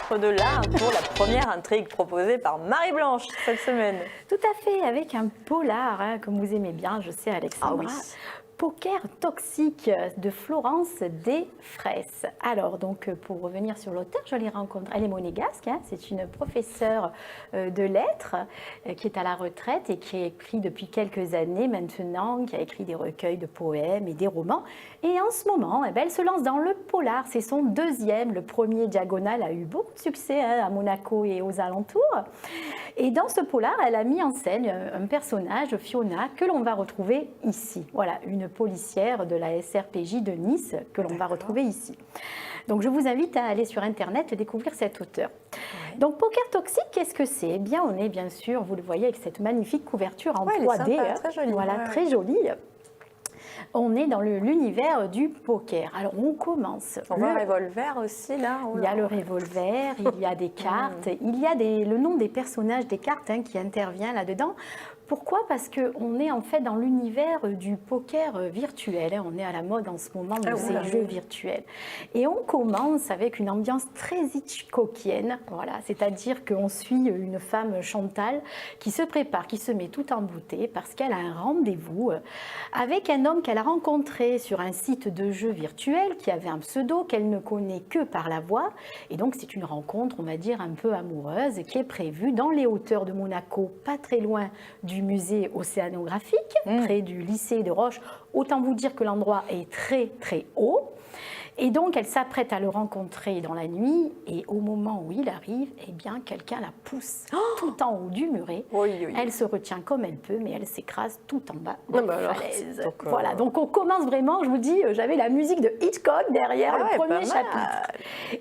théâtre de l'art pour la première intrigue proposée par Marie-Blanche cette semaine. Tout à fait, avec un polar, hein, comme vous aimez bien, je sais Alexandra. Ah oui. Poker toxique de Florence Desfresses. Alors, donc, pour revenir sur l'auteur, je l'ai rencontrée. Elle est monégasque, hein, c'est une professeure de lettres qui est à la retraite et qui a écrit depuis quelques années maintenant, qui a écrit des recueils de poèmes et des romans. Et en ce moment, eh ben, elle se lance dans le polar. C'est son deuxième. Le premier, Diagonale, a eu beaucoup de succès hein, à Monaco et aux alentours. Et dans ce polar, elle a mis en scène un personnage, Fiona, que l'on va retrouver ici. Voilà, une policière de la SRPJ de Nice que l'on va retrouver ici. Donc je vous invite à aller sur Internet et découvrir cet auteur. Ouais. Donc Poker toxique, qu'est-ce que c'est? Eh bien, on est bien sûr, vous le voyez, avec cette magnifique couverture en 3D. Sympa, très jolie. Voilà, très jolie. On est dans l'univers du poker. Alors on commence. On voit le revolver aussi là. Il y a le revolver, il y a des cartes, il y a le nom des personnages des cartes hein, qui intervient là-dedans. Pourquoi? Parce qu'on est en fait dans l'univers du poker virtuel. Hein. On est à la mode en ce moment de ces jeux virtuels. Et on commence avec une ambiance très Hitchcockienne. Voilà, c'est-à-dire qu'on suit une femme Chantal qui se prépare, qui se met tout embouttée parce qu'elle a un rendez-vous avec un homme qu'elle a rencontré sur un site de jeux virtuel qui avait un pseudo qu'elle ne connaît que par la voix. Et donc c'est une rencontre, on va dire, un peu amoureuse qui est prévue dans les hauteurs de Monaco, pas très loin du musée océanographique, près du lycée de Roche. Autant vous dire que l'endroit est très très haut. Et donc, elle s'apprête à le rencontrer dans la nuit. Et au moment où il arrive, eh bien, quelqu'un la pousse tout en haut du muret. Elle se retient comme elle peut, mais elle s'écrase tout en bas de la falaise. Voilà, donc on commence vraiment, je vous dis, j'avais la musique de Hitchcock derrière le premier chapitre.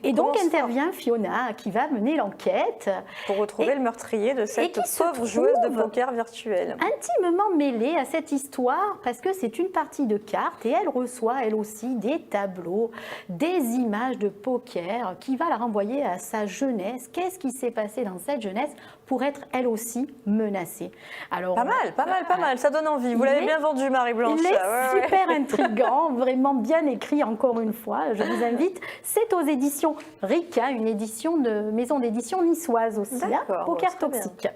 Et donc intervient Fiona, qui va mener l'enquête. Pour retrouver le meurtrier de cette pauvre joueuse de poker virtuelle. Intimement mêlée à cette histoire, parce que c'est une partie de cartes, et elle reçoit, elle aussi, des tableaux, des images de poker qui va la renvoyer à sa jeunesse. Qu'est-ce qui s'est passé dans cette jeunesse pour être elle aussi menacée? Alors, pas mal, ça donne envie. Vous l'avez bien vendu, Marie-Blanche. Il est super intriguant, vraiment bien écrit encore une fois. Je vous invite. C'est aux éditions Rika, une édition de maison d'édition niçoise aussi. Hein, poker toxique.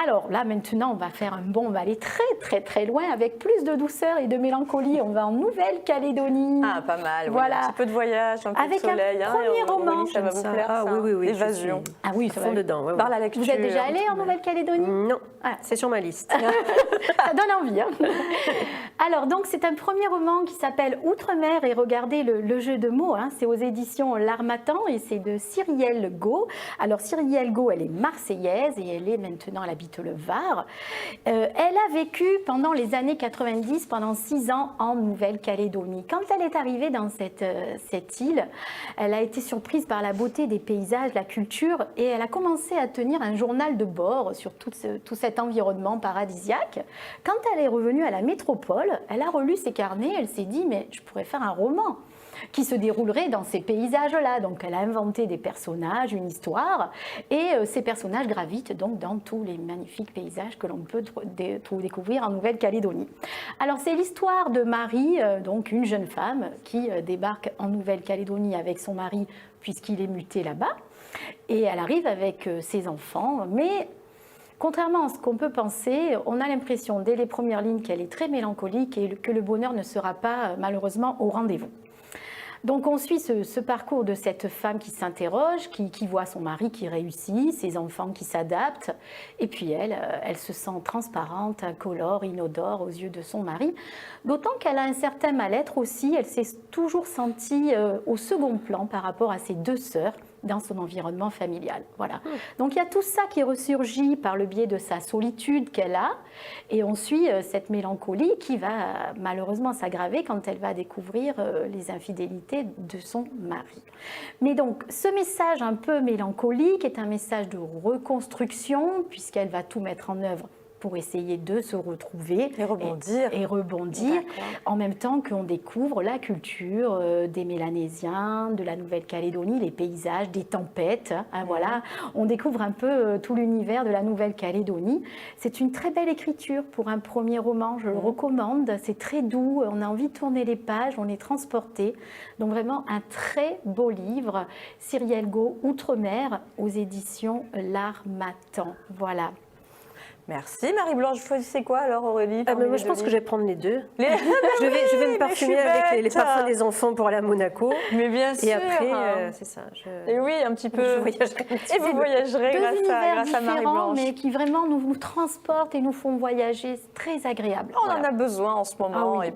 Alors là maintenant on va faire un bond, on va aller très loin avec plus de douceur et de mélancolie. On va en Nouvelle-Calédonie. Ah pas mal, voilà. Un petit peu de voyage, un peu de soleil. Avec un premier roman. Ça va vous plaire. Ah oui. L'évasion. Ah oui, ça va dedans. Par la lecture. Vous êtes déjà allé en Nouvelle-Calédonie? Non, c'est sur ma liste. Ça donne envie. Hein. Alors donc c'est un premier roman qui s'appelle Outre-mer et regardez le jeu de mots. Hein. C'est aux éditions L'Harmattan et c'est de Cyrielle Gau. Alors Cyrielle Gau, elle est marseillaise et elle est maintenant, elle habite le Var. Elle a vécu pendant les années 90, pendant 6 ans en Nouvelle-Calédonie. Quand elle est arrivée dans cette île, elle a été surprise par la beauté des paysages, la culture, et elle a commencé à tenir un journal de bord sur tout cet environnement paradisiaque. Quand elle est revenue à la métropole, elle a relu ses carnets, elle s'est dit « mais je pourrais faire un roman ». Qui se déroulerait dans ces paysages-là. Donc elle a inventé des personnages, une histoire, et ces personnages gravitent donc dans tous les magnifiques paysages que l'on peut découvrir en Nouvelle-Calédonie. Alors c'est l'histoire de Marie, donc une jeune femme qui débarque en Nouvelle-Calédonie avec son mari puisqu'il est muté là-bas, et elle arrive avec ses enfants, mais contrairement à ce qu'on peut penser, on a l'impression dès les premières lignes qu'elle est très mélancolique et que le bonheur ne sera pas malheureusement au rendez-vous. Donc on suit ce parcours de cette femme qui s'interroge, qui voit son mari qui réussit, ses enfants qui s'adaptent, et puis elle se sent transparente, incolore, inodore aux yeux de son mari, d'autant qu'elle a un certain mal-être aussi, elle s'est toujours sentie au second plan par rapport à ses deux sœurs, dans son environnement familial. Voilà. Donc il y a tout ça qui ressurgit par le biais de sa solitude qu'elle a, et on suit cette mélancolie qui va malheureusement s'aggraver quand elle va découvrir les infidélités de son mari. Mais donc ce message un peu mélancolique est un message de reconstruction, puisqu'elle va tout mettre en œuvre pour essayer de se retrouver Et rebondir. et rebondir, D'accord. en même temps qu'on découvre la culture des Mélanésiens, de la Nouvelle-Calédonie, les paysages, des tempêtes. Hein, voilà. On découvre un peu tout l'univers de la Nouvelle-Calédonie. C'est une très belle écriture pour un premier roman, je le recommande. C'est très doux, on a envie de tourner les pages, on est transporté. Donc vraiment un très beau livre, Cyrielle Gaud, Outre-mer, aux éditions L'Harmattan. Voilà. Merci Marie-Blanche. Vous choisissez quoi alors Aurélie? Moi, je pense que je vais prendre les deux. Les... Je vais me parfumer avec les bête. parfums des enfants pour aller à Monaco. Mais bien sûr. Et après, c'est ça. Et oui, un petit peu. Je voyagerai un petit Et vous voyagerez Deux grâce univers à différents, Marie-Blanche. mais qui vraiment nous transportent et nous font voyager. C'est très agréable. On en a besoin en ce moment. Ah oui.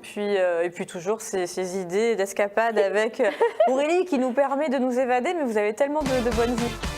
Et puis toujours ces idées d'escapade avec Aurélie qui nous permet de nous évader, mais vous avez tellement de bonnes idées.